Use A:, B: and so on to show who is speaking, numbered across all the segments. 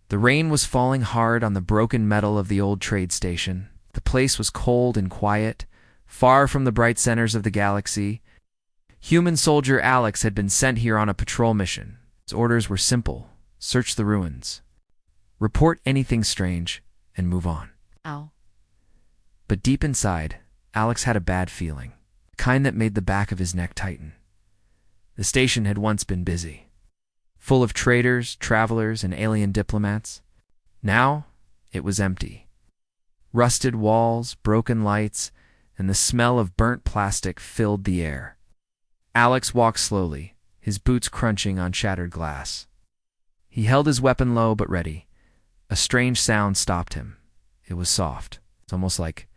A: The rain was falling hard on the broken metal of the old trade station. The place was cold and quiet, far from the bright centers of the galaxy. Human soldier Alex had been sent here on a patrol mission. His orders were simple: search the ruins, report anything strange, and move on.
B: Ow.
A: But deep inside, Alex had a bad feeling, the kind that made the back of his neck tighten. The station had once been busy, full of traders, travelers, and alien diplomats. Now, it was empty. Rusted walls, broken lights, and the smell of burnt plastic filled the air. Alex walked slowly, his boots crunching on shattered glass. He held his weapon low but ready. A strange sound stopped him. It was soft. It's almost like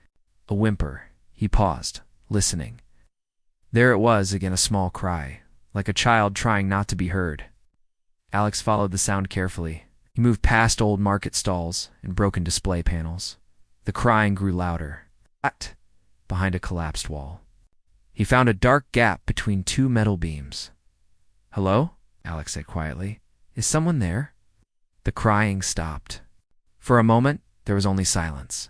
A: a whimper. He paused, listening. There it was again, a small cry, like a child trying not to be heard. Alex followed the sound carefully. He moved past old market stalls and broken display panels. The crying grew louder. Behind a collapsed wall. He found a dark gap between two metal beams. "Hello?" Alex said quietly. "Is someone there?" The crying stopped. For a moment, there was only silence.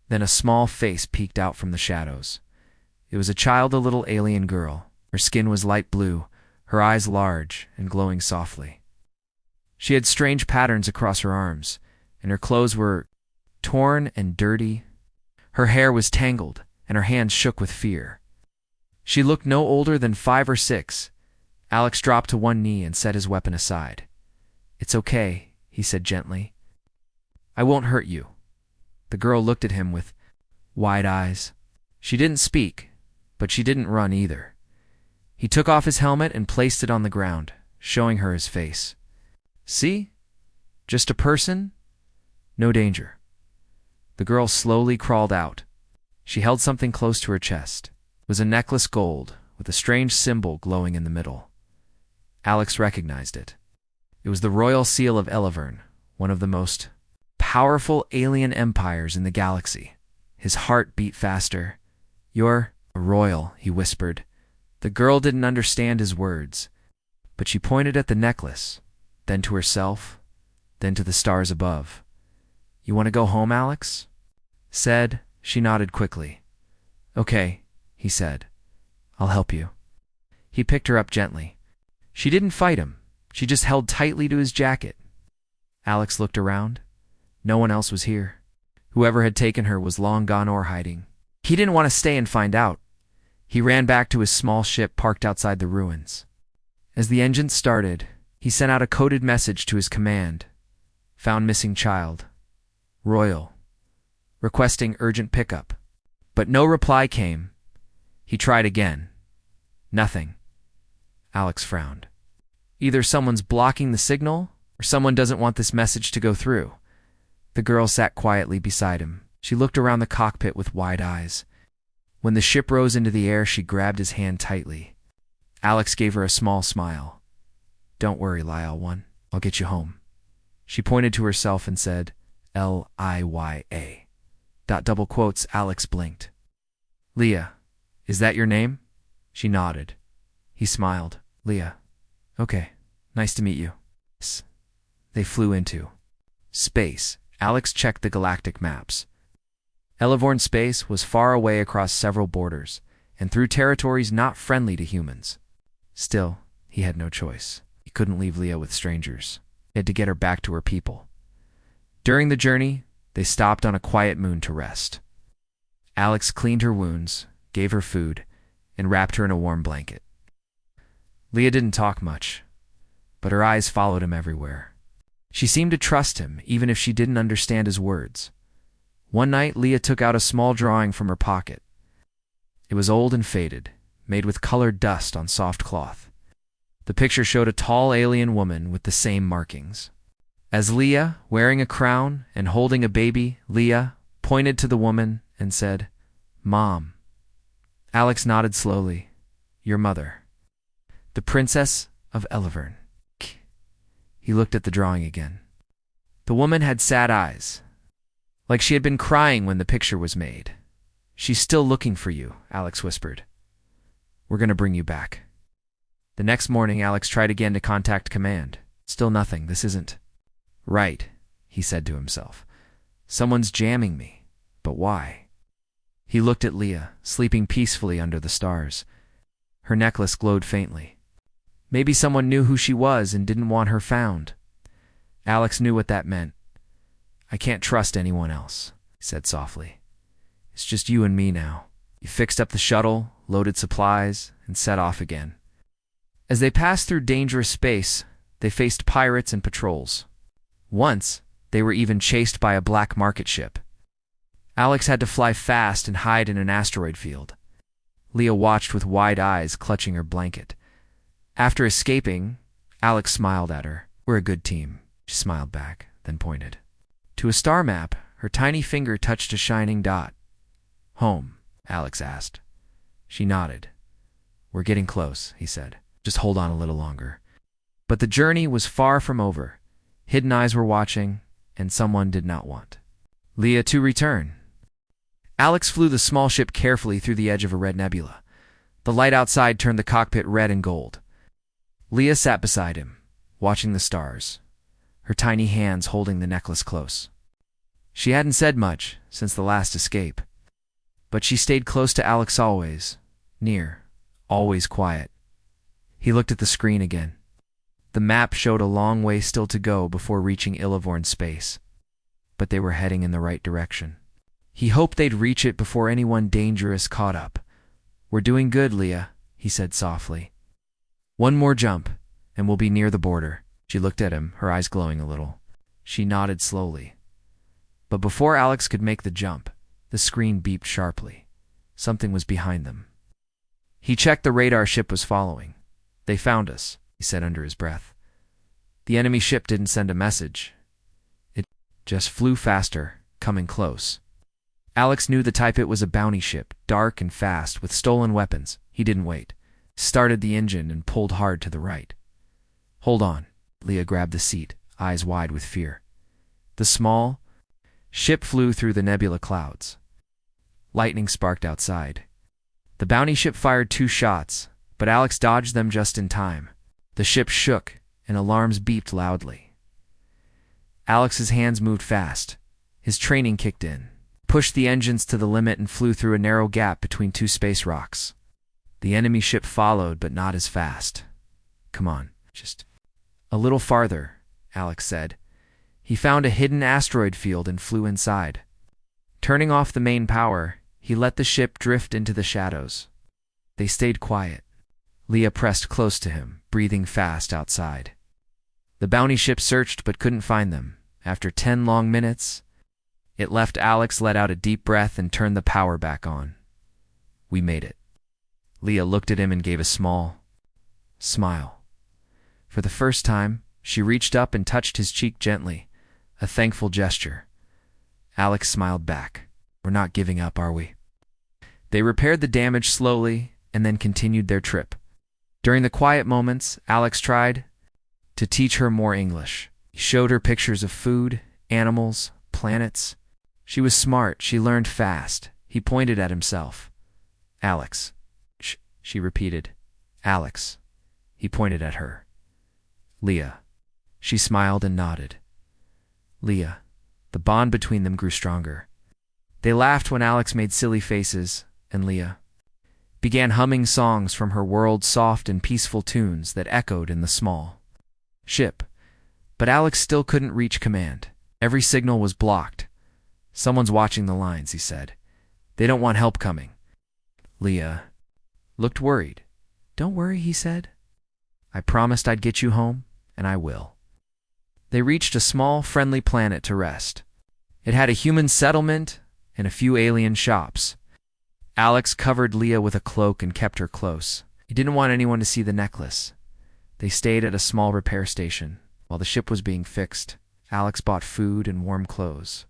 A: Then a small face peeked out from the shadows. It was a child, a little alien girl. Her skin was light blue, her eyes large and glowing softly. She had strange patterns across her arms, and her clothes were torn and dirty. Her hair was tangled, and her hands shook with fear. She looked no older than 5 or 6. Alex dropped to one knee and set his weapon aside. "It's okay," he said gently. "I won't hurt you." The girl looked at him with wide eyes. She didn't speak, but she didn't run either. He took off his helmet and placed it on the ground, showing her his face. "See? Just a person. No danger." The girl slowly crawled out. She held something close to her chest. It was a necklace, gold, with a strange symbol glowing in the middle. Alex recognized it. It was the royal seal of Elevern, one of the most powerful alien empires in the galaxy. His heart beat faster. "You're a royal," he whispered. The girl didn't understand his words, but she pointed at the necklace, then to herself, then to the stars above. "You want to go home, Alex?" Said. She nodded quickly. "Okay," he said. "I'll help you." He picked her up gently. She didn't fight him. She just held tightly to his jacket. Alex looked around. No one else was here. Whoever had taken her was long gone or hiding. He didn't want to stay and find out. He ran back to his small ship parked outside the ruins. As the engine started, he sent out a coded message to his command. "Found missing child. Royal. Requesting urgent pickup." But no reply came. He tried again. Nothing. Alex frowned. Either someone's blocking the signal, or someone doesn't want this message to go through. The girl sat quietly beside him. She looked around the cockpit with wide eyes. When the ship rose into the air, she grabbed his hand tightly. Alex gave her a small smile. "Don't worry, Lyle 1. I'll get you home." She pointed to herself and said, "Liya." Double quotes. Alex blinked. "Leah, is that your name?" She nodded. He smiled. "Leah. Okay, nice to meet you." They flew into space. Alex checked the galactic maps. Elevorn space was far away across several borders, and through territories not friendly to humans. Still, he had no choice. He couldn't leave Leah with strangers. He had to get her back to her people. During the journey, they stopped on a quiet moon to rest. Alex cleaned her wounds, gave her food, and wrapped her in a warm blanket. Leah didn't talk much, but her eyes followed him everywhere. She seemed to trust him, even if she didn't understand his words. One night, Leah took out a small drawing from her pocket. It was old and faded, made with colored dust on soft cloth. The picture showed a tall alien woman with the same markings. As Leah, wearing a crown and holding a baby, Leah pointed to the woman and said, "Mom." Alex nodded slowly. "Your mother. The Princess of Elevern." He looked at the drawing again. The woman had sad eyes, like she had been crying when the picture was made. "She's still looking for you," Alex whispered. "We're going to bring you back." The next morning, Alex tried again to contact command. "Still nothing. This isn't right," he said to himself. Someone's jamming me. But why? He looked at Leah, sleeping peacefully under the stars. Her necklace glowed faintly. Maybe someone knew who she was and didn't want her found. Alex knew what that meant. I can't trust anyone else, he said softly. It's just you and me now. He fixed up the shuttle, loaded supplies, and set off again. As they passed through dangerous space, they faced pirates and patrols. Once, they were even chased by a black market ship. Alex had to fly fast and hide in an asteroid field. Leah watched with wide eyes, clutching her blanket. After escaping, Alex smiled at her. We're a good team. She smiled back, then pointed. To a star map, her tiny finger touched a shining dot. Home, Alex asked. She nodded. We're getting close, he said. Just hold on a little longer. But the journey was far from over. Hidden eyes were watching, and someone did not want Leah to return. Alex flew the small ship carefully through the edge of a red nebula. The light outside turned the cockpit red and gold. Leah sat beside him, watching the stars, her tiny hands holding the necklace close. She hadn't said much since the last escape, but she stayed close to Alex always, near, always quiet. He looked at the screen again. The map showed a long way still to go before reaching Illivorn space, but they were heading in the right direction. He hoped they'd reach it before anyone dangerous caught up. We're doing good, Leah, he said softly. One more jump, and we'll be near the border. She looked at him, her eyes glowing a little. She nodded slowly. But before Alex could make the jump, the screen beeped sharply. Something was behind them. He checked the radar ship was following. They found us, he said under his breath. The enemy ship didn't send a message. It just flew faster, coming close. Alex knew the type. It was a bounty ship, dark and fast, with stolen weapons. He didn't wait. Started the engine and pulled hard to the right. Hold on. Leah grabbed the seat, eyes wide with fear. The small ship flew through the nebula clouds. Lightning sparked outside. The bounty ship fired 2 shots, but Alex dodged them just in time. The ship shook, and alarms beeped loudly. Alex's hands moved fast. His training kicked in, pushed the engines to the limit, and flew through a narrow gap between 2 space rocks. The enemy ship followed, but not as fast. Come on, just a little farther, Alex said. He found a hidden asteroid field and flew inside. Turning off the main power, he let the ship drift into the shadows. They stayed quiet. Leah pressed close to him, breathing fast outside. The bounty ship searched but couldn't find them. After 10 long minutes, it left. Alex let out a deep breath and turned the power back on. We made it. Leah looked at him and gave a small smile. For the first time, she reached up and touched his cheek gently, a thankful gesture. Alex smiled back. We're not giving up, are we? They repaired the damage slowly and then continued their trip. During the quiet moments, Alex tried to teach her more English. He showed her pictures of food, animals, planets. She was smart. She learned fast. He pointed at himself. Alex. She repeated. Alex. He pointed at her. Leah. She smiled and nodded. Leah. The bond between them grew stronger. They laughed when Alex made silly faces, and Leah began humming songs from her world, soft and peaceful tunes that echoed in the small ship. But Alex still couldn't reach command. Every signal was blocked. Someone's watching the lines, he said. They don't want help coming. Leah looked worried. Don't worry, he said. I promised I'd get you home, and I will. They reached a small, friendly planet to rest. It had a human settlement and a few alien shops. Alex covered Leah with a cloak and kept her close. He didn't want anyone to see the necklace. They stayed at a small repair station. While the ship was being fixed, Alex bought food and warm clothes.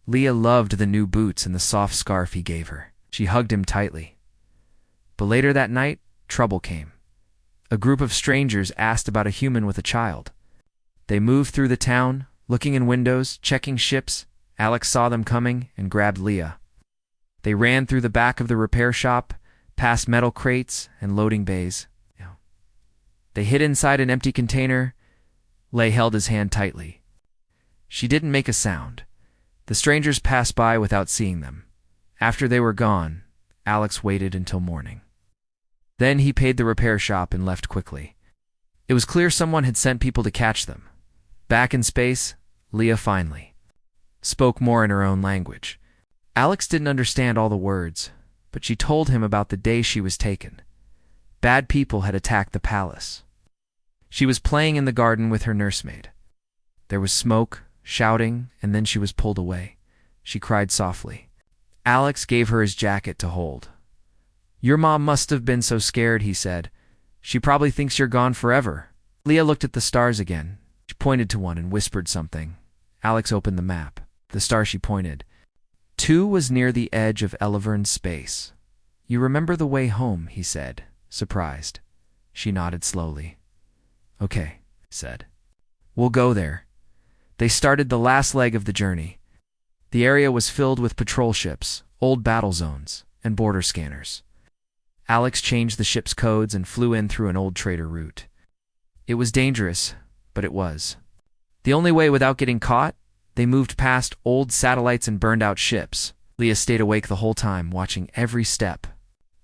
A: Leah loved the new boots and the soft scarf he gave her. She hugged him tightly. But later that night, trouble came. A group of strangers asked about a human with a child. They moved through the town, looking in windows, checking ships. Alex saw them coming and grabbed Leah. They ran through the back of the repair shop, past metal crates and loading bays. They hid inside an empty container. Leigh held his hand tightly. She didn't make a sound. The strangers passed by without seeing them. After they were gone, Alex waited until morning. Then he paid the repair shop and left quickly. It was clear someone had sent people to catch them. Back in space, Leah finally spoke more in her own language. Alex didn't understand all the words, but she told him about the day she was taken. Bad people had attacked the palace. She was playing in the garden with her nursemaid. There was smoke, shouting, and then she was pulled away. She cried softly. Alex gave her his jacket to hold. "Your mom must have been so scared," he said. "She probably thinks you're gone forever." Leah looked at the stars again. She pointed to one and whispered something. Alex opened the map. The star she pointed to was near the edge of Elevern's space. "You remember the way home," he said, surprised. She nodded slowly. "Okay," he said. "We'll go there." They started the last leg of the journey. The area was filled with patrol ships, old battle zones, and border scanners. Alex changed the ship's codes and flew in through an old trader route. It was dangerous, but it was the only way without getting caught. They moved past old satellites and burned-out ships. Leah stayed awake the whole time, watching every step.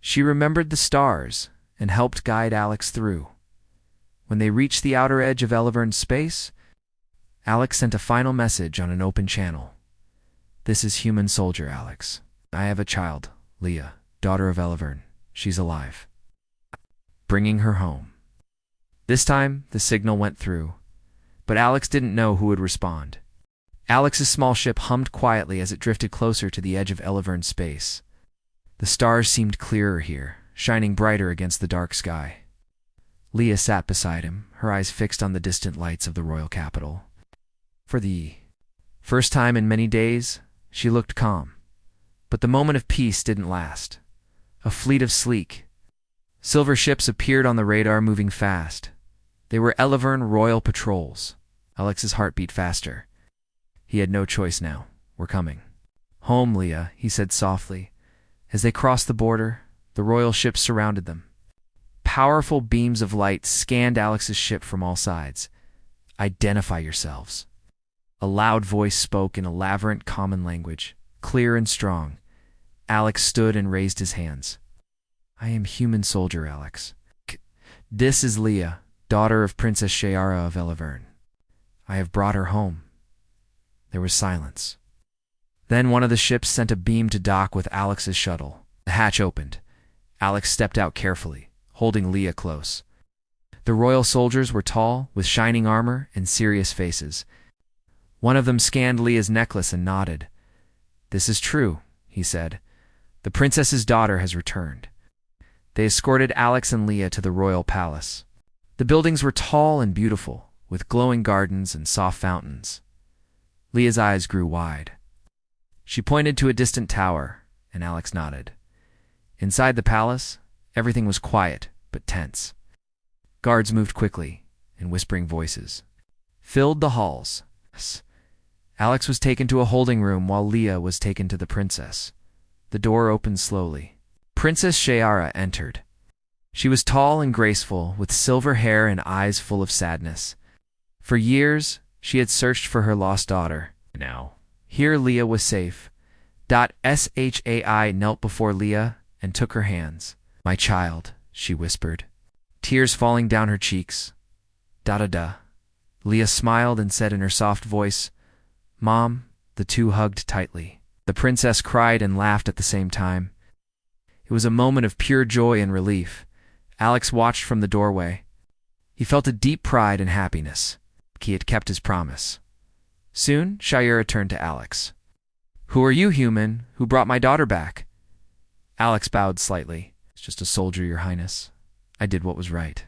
A: She remembered the stars and helped guide Alex through. When they reached the outer edge of Elevern's space, Alex sent a final message on an open channel. "This is Human Soldier, Alex. I have a child, Leah, daughter of Elevern. She's alive. Bringing her home." This time, the signal went through, but Alex didn't know who would respond. Alex's small ship hummed quietly as it drifted closer to the edge of Elevern's space. The stars seemed clearer here, shining brighter against the dark sky. Leah sat beside him, her eyes fixed on the distant lights of the royal capital. For the first time in many days, she looked calm. But the moment of peace didn't last. A fleet of sleek, silver ships appeared on the radar, moving fast. They were Elevern royal patrols. Alex's heart beat faster. He had no choice now. "We're coming." "Home, Leah," he said softly. As they crossed the border, the royal ships surrounded them. Powerful beams of light scanned Alex's ship from all sides. "Identify yourselves." A loud voice spoke in a labyrinth common language, clear and strong. Alex stood and raised his hands. "I am Human Soldier, Alex. This is Leah, daughter of Princess Shayara of Elevern. I have brought her home." There was silence. Then one of the ships sent a beam to dock with Alex's shuttle. The hatch opened. Alex stepped out carefully, holding Leah close. The royal soldiers were tall, with shining armor and serious faces. One of them scanned Leah's necklace and nodded. "This is true," he said. "The princess's daughter has returned." They escorted Alex and Leah to the royal palace. The buildings were tall and beautiful, with glowing gardens and soft fountains. Leah's eyes grew wide. She pointed to a distant tower, and Alex nodded. Inside the palace, everything was quiet but tense. Guards moved quickly, and whispering voices filled the halls. Alex was taken to a holding room while Leah was taken to the princess. The door opened slowly. Princess Shayara entered. She was tall and graceful, with silver hair and eyes full of sadness. For years, she had searched for her lost daughter. Now, here Leah was safe. Shai knelt before Leah and took her hands. "My child," she whispered, tears falling down her cheeks. Da. Leah smiled and said in her soft voice, "Mom." The two hugged tightly. The princess cried and laughed at the same time. It was a moment of pure joy and relief. Alex watched from the doorway. He felt a deep pride and happiness. He had kept his promise. Soon, Shayara turned to Alex. "Who are you, human, who brought my daughter back?" Alex bowed slightly. "It's just a soldier, Your Highness. I did what was right."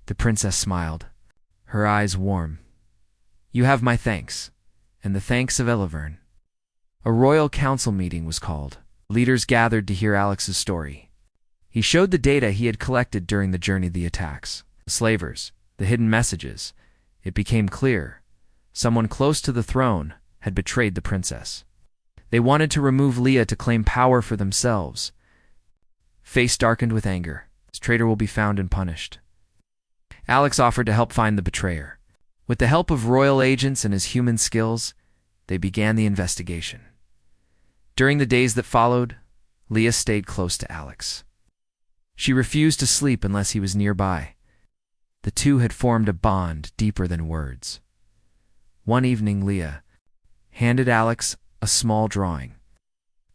A: The princess smiled, her eyes warm. "You have my thanks, and the thanks of Elevern." A royal council meeting was called. Leaders gathered to hear Alex's story. He showed the data he had collected during the journey, the attacks, the slavers, the hidden messages. It became clear. Someone close to the throne had betrayed the princess. They wanted to remove Leah to claim power for themselves. Face darkened with anger. This traitor will be found and punished. Alex offered to help find the betrayer. With the help of royal agents and his human skills, they began the investigation. During the days that followed, Leah stayed close to Alex. She refused to sleep unless he was nearby. The two had formed a bond deeper than words. One evening, Leah handed Alex a small drawing.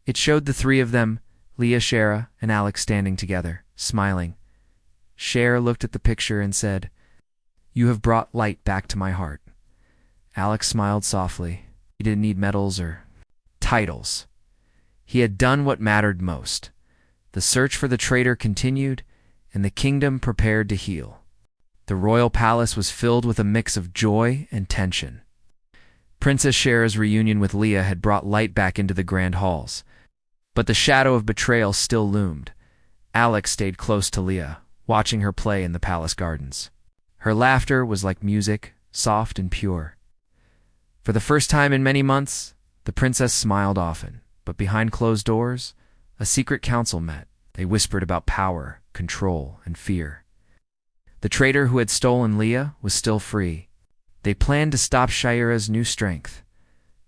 A: It showed the three of them, Leah, Shara, and Alex, standing together, smiling. Shara looked at the picture and said, "You have brought light back to my heart." Alex smiled softly. He didn't need medals or titles. He had done what mattered most. The search for the traitor continued, and the kingdom prepared to heal. The royal palace was filled with a mix of joy and tension. Princess Shara's reunion with Leah had brought light back into the grand halls, but the shadow of betrayal still loomed. Alex stayed close to Leah, watching her play in the palace gardens. Her laughter was like music, soft and pure. For the first time in many months, the princess smiled often, but behind closed doors, a secret council met. They whispered about power, control, and fear. The traitor who had stolen Leah was still free. They planned to stop Shayura's new strength.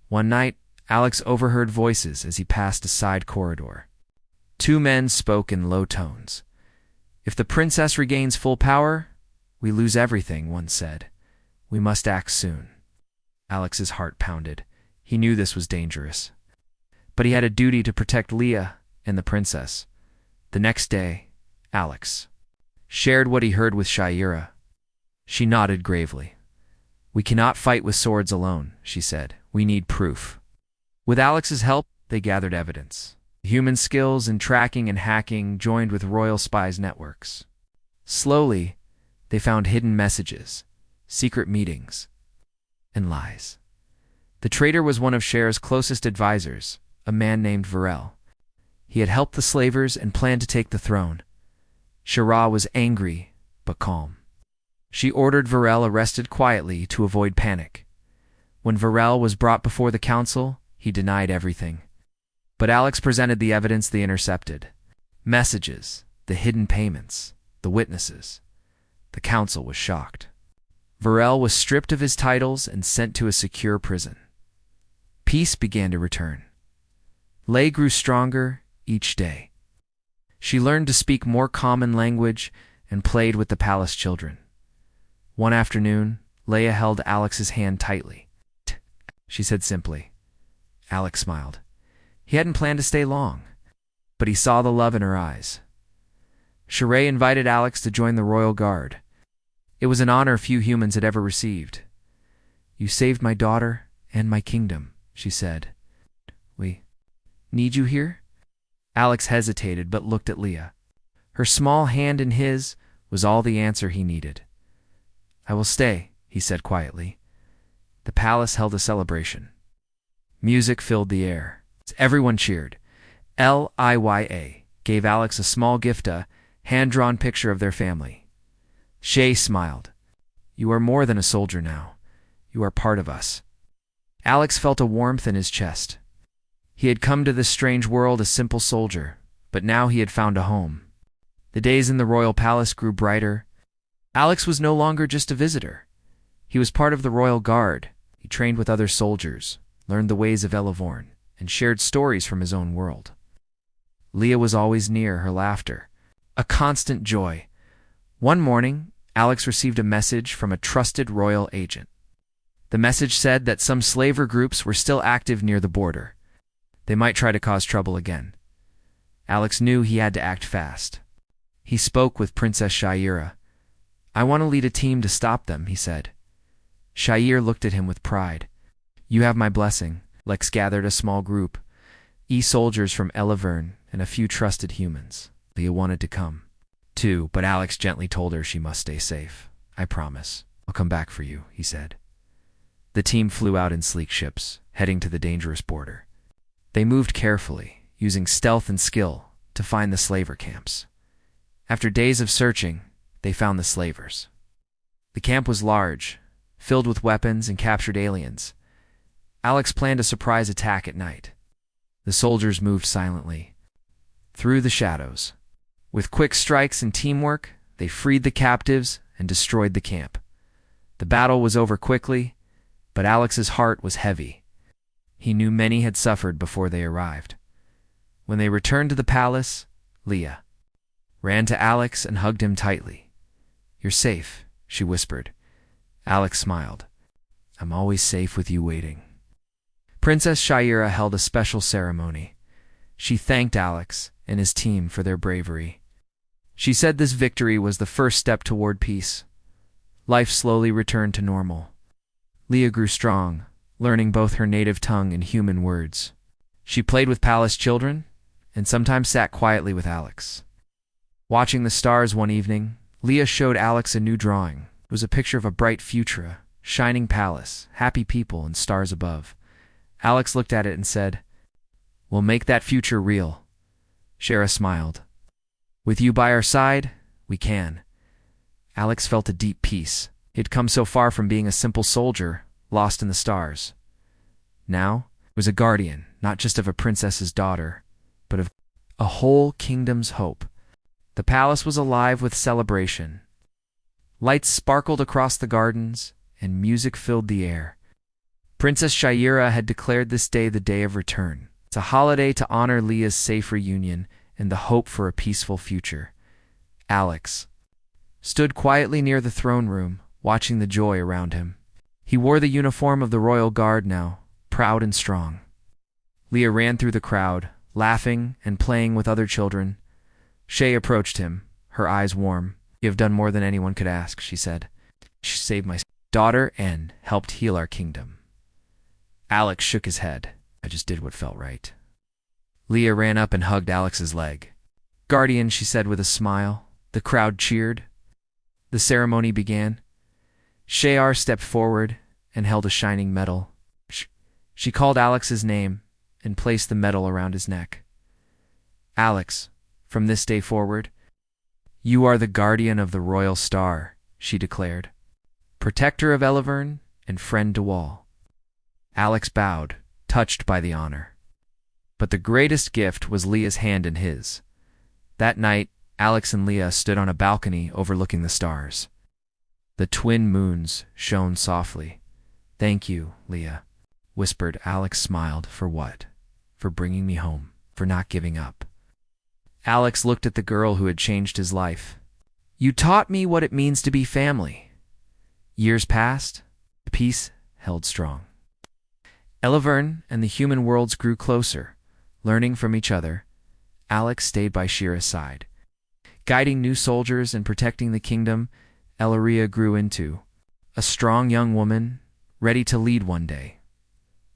A: One night, Alex overheard voices as he passed a side corridor. Two men spoke in low tones. "If the princess regains full power, we lose everything," one said. "We must act soon." Alex's heart pounded. He knew this was dangerous. But he had a duty to protect Leah and the princess. The next day, Alex shared what he heard with Shayura. She nodded gravely. "We cannot fight with swords alone," she said. "We need proof." With Alex's help, they gathered evidence. Human skills in tracking and hacking joined with royal spies' networks. Slowly, they found hidden messages, secret meetings, and lies. The traitor was one of Cher's closest advisors, a man named Varel. He had helped the slavers and planned to take the throne. Shara was angry, but calm. She ordered Varel arrested quietly to avoid panic. When Varel was brought before the council, he denied everything. But Alex presented the evidence they intercepted. Messages, the hidden payments, the witnesses. The council was shocked. Varel was stripped of his titles and sent to a secure prison. Peace began to return. Leigh grew stronger each day. She learned to speak more common language and played with the palace children. One afternoon, Leia held Alex's hand tightly. She said simply. Alex smiled. He hadn't planned to stay long, but he saw the love in her eyes. Shara invited Alex to join the royal guard. It was an honor few humans had ever received. "You saved my daughter and my kingdom," she said. "We need you here?" Alex hesitated but looked at Leah. Her small hand in his was all the answer he needed. "I will stay," he said quietly. The palace held a celebration. Music filled the air. Everyone cheered. Liya gave Alex a small gift, a hand-drawn picture of their family. Shay smiled. "You are more than a soldier now. You are part of us." Alex felt a warmth in his chest. He had come to this strange world a simple soldier, but now he had found a home. The days in the royal palace grew brighter. Alex was no longer just a visitor. He was part of the royal guard. He trained with other soldiers, learned the ways of Elavorn, and shared stories from his own world. Leah was always near, her laughter a constant joy. One morning, Alex received a message from a trusted royal agent. The message said that some slaver groups were still active near the border. They might try to cause trouble again. Alex knew he had to act fast. He spoke with Princess Shayura. "I want to lead a team to stop them," he said. Shayura looked at him with pride. "You have my blessing." Lex gathered a small group, soldiers from Elavorn and a few trusted humans. Leah wanted to come, too, but Alex gently told her she must stay safe. "I promise. I'll come back for you," he said. The team flew out in sleek ships, heading to the dangerous border. They moved carefully, using stealth and skill to find the slaver camps. After days of searching, they found the slavers. The camp was large, filled with weapons and captured aliens. Alex planned a surprise attack at night. The soldiers moved silently, through the shadows. With quick strikes and teamwork, they freed the captives and destroyed the camp. The battle was over quickly, but Alex's heart was heavy. He knew many had suffered before they arrived. When they returned to the palace, Leah ran to Alex and hugged him tightly. "You're safe," she whispered. Alex smiled. "I'm always safe with you waiting." Princess Shaira held a special ceremony. She thanked Alex and his team for their bravery. She said this victory was the first step toward peace. Life slowly returned to normal. Leah grew strong, learning both her native tongue and human words. She played with palace children and sometimes sat quietly with Alex. Watching the stars one evening, Leah showed Alex a new drawing. It was a picture of a bright future, a shining palace, happy people, and stars above. Alex looked at it and said, "We'll make that future real." Shara smiled. "With you by our side, we can." Alex felt a deep peace. He had come so far from being a simple soldier, lost in the stars. Now, he was a guardian, not just of a princess's daughter, but of a whole kingdom's hope. The palace was alive with celebration. Lights sparkled across the gardens, and music filled the air. Princess Shaira had declared this day the day of return. It's a holiday to honor Leah's safe reunion and the hope for a peaceful future. Alex stood quietly near the throne room, watching the joy around him. He wore the uniform of the royal guard now, proud and strong. Leah ran through the crowd, laughing and playing with other children. Shay approached him, her eyes warm. "You have done more than anyone could ask," she said. "She saved my daughter and helped heal our kingdom." Alex shook his head. "I just did what felt right." Leah ran up and hugged Alex's leg. "Guardian," she said with a smile. The crowd cheered. The ceremony began. Shayar stepped forward and held a shining medal. She called Alex's name and placed the medal around his neck. "Alex, from this day forward, you are the guardian of the royal star," she declared. "Protector of Elevern and friend to all." Alex bowed, touched by the honor. But the greatest gift was Leah's hand in his. That night, Alex and Leah stood on a balcony overlooking the stars. The twin moons shone softly. "Thank you, Leah," whispered. Alex smiled. "For what?" "For bringing me home, for not giving up." Alex looked at the girl who had changed his life. "You taught me what it means to be family." Years passed. The peace held strong. Elevern and the human worlds grew closer, learning from each other. Alex stayed by Shira's side. Guiding new soldiers and protecting the kingdom, Elaria grew into a strong young woman, ready to lead one day.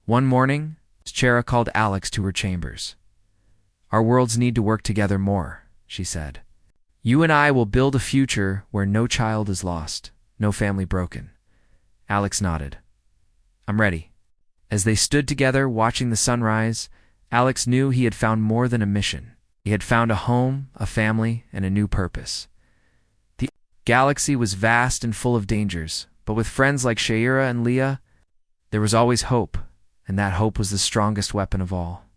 A: One morning, Shara called Alex to her chambers. "Our worlds need to work together more," she said. "You and I will build a future where no child is lost, no family broken." Alex nodded. "I'm ready." As they stood together watching the sunrise, Alex knew he had found more than a mission. He had found a home, a family, and a new purpose. The galaxy was vast and full of dangers, but with friends like Shaira and Leah, there was always hope, and that hope was the strongest weapon of all.